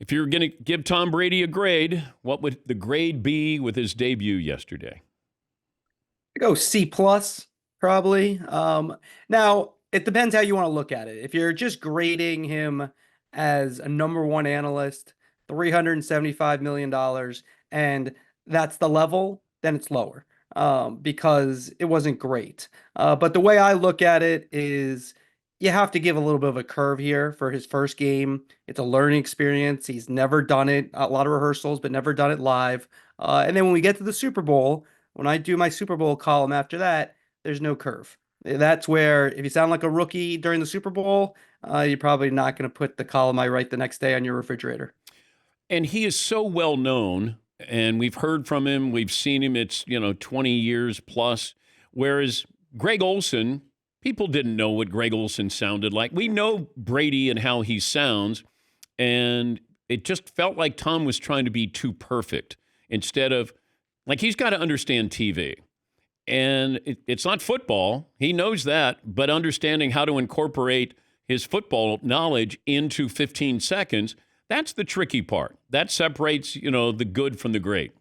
If you're going to give Tom Brady a grade, what would the grade be with his debut yesterday? I go C plus probably. Now it depends how you want to look at it. If you're just grading him as a number one analyst, $375 million, and that's the level, then it's lower. Because it wasn't great. But the way I look at it is you have to give a little bit of a curve here for his first game. It's a learning experience. He's never done it, a lot of rehearsals, but never done it live. And then when we get to the Super Bowl, when I do my Super Bowl column after that, there's no curve. That's where if you sound like a rookie during the Super Bowl, you're probably not going to put the column I write the next day on your refrigerator. And he is so well known, and we've heard from him, we've seen him, it's, 20 years plus. Whereas Greg Olson, people didn't know what Greg Olson sounded like. We know Brady and how he sounds, and it just felt like Tom was trying to be too perfect instead of, like, he's got to understand TV. And it's not football. He knows that, but understanding how to incorporate his football knowledge into 15 seconds, that's the tricky part. That separates, the good from the great.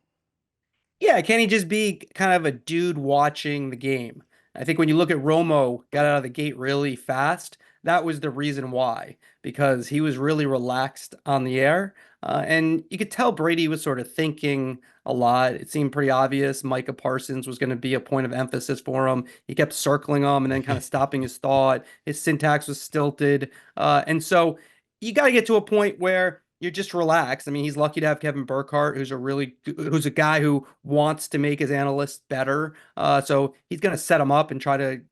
Yeah, can he just be kind of a dude watching the game? I think when you look at Romo got out of the gate really fast, that was the reason why, because he was really relaxed on the air. And you could tell Brady was sort of thinking a lot. It seemed pretty obvious Micah Parsons was going to be a point of emphasis for him. He kept circling him and then kind of stopping his thought. His syntax was stilted. And so you got to get to a point where you're just relaxed. I mean, he's lucky to have Kevin Burkhardt, who's a guy who wants to make his analysts better. So he's going to set him up and try to,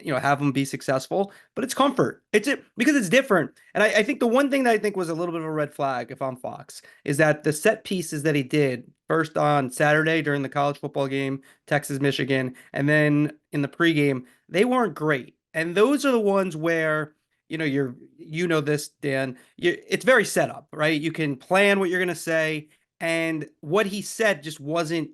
have him be successful. But it's comfort. Because it's different. And I think the one thing that I think was a little bit of a red flag, if I'm Fox, is that the set pieces that he did first on Saturday during the college football game, Texas, Michigan, and then in the pregame, they weren't great. And those are the ones where this, Dan. It's very set up, right? You can plan what you're going to say, and what he said just wasn't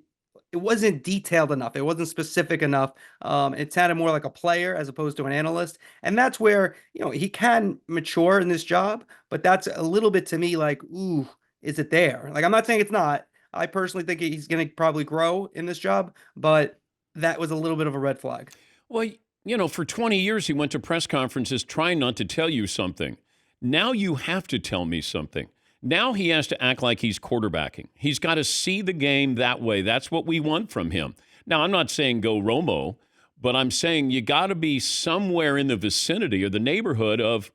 detailed enough. It wasn't specific enough. It sounded more like a player as opposed to an analyst, and that's where he can mature in this job. But that's a little bit to me like, ooh, is it there? Like I'm not saying it's not. I personally think he's going to probably grow in this job, but that was a little bit of a red flag. Well, for 20 years, he went to press conferences trying not to tell you something. Now you have to tell me something. Now he has to act like he's quarterbacking. He's got to see the game that way. That's what we want from him. Now, I'm not saying go Romo, but I'm saying you got to be somewhere in the vicinity or the neighborhood of,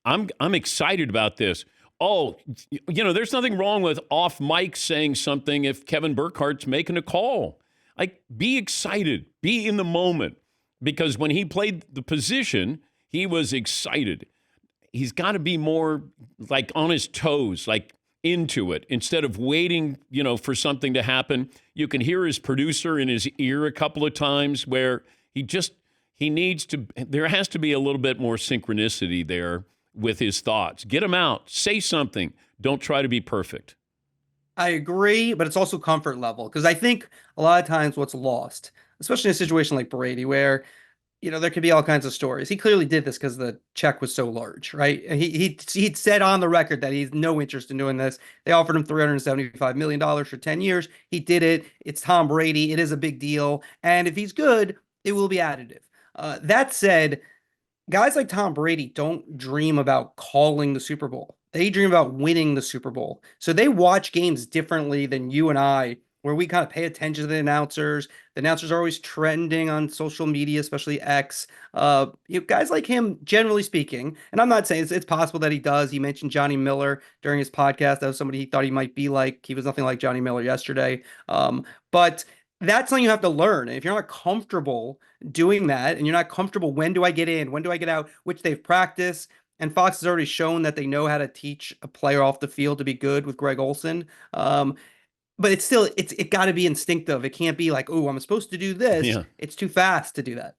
I'm excited about this. Oh, there's nothing wrong with off mic saying something if Kevin Burkhardt's making a call. Like, be excited, be in the moment. Because when he played the position, he was excited. He's got to be more like on his toes, like into it, instead of waiting, for something to happen. You can hear his producer in his ear a couple of times where there has to be a little bit more synchronicity there with his thoughts. Get him out, say something. Don't try to be perfect. I agree, but it's also comfort level because I think a lot of times what's lost, especially in a situation like Brady, where there could be all kinds of stories. He clearly did this because the check was so large, right? He'd said on the record that he's no interest in doing this. They offered him $375 million for 10 years. He did it. It's Tom Brady. It is a big deal. And if he's good, it will be additive. That said, guys like Tom Brady don't dream about calling the Super Bowl. They dream about winning the Super Bowl. So they watch games differently than you and I, where we kind of pay attention to the announcers. The announcers are always trending on social media, especially X. Guys like him, generally speaking, and I'm not saying it's possible that he does. He mentioned Johnny Miller during his podcast. That was somebody he thought he might be like. He was nothing like Johnny Miller yesterday. But that's something you have to learn. And if you're not comfortable doing that, and you're not comfortable, when do I get in? When do I get out? Which they've practiced. And Fox has already shown that they know how to teach a player off the field to be good with Greg Olson. But it got to be instinctive. It can't be like, oh, I'm supposed to do this. Yeah. It's too fast to do that.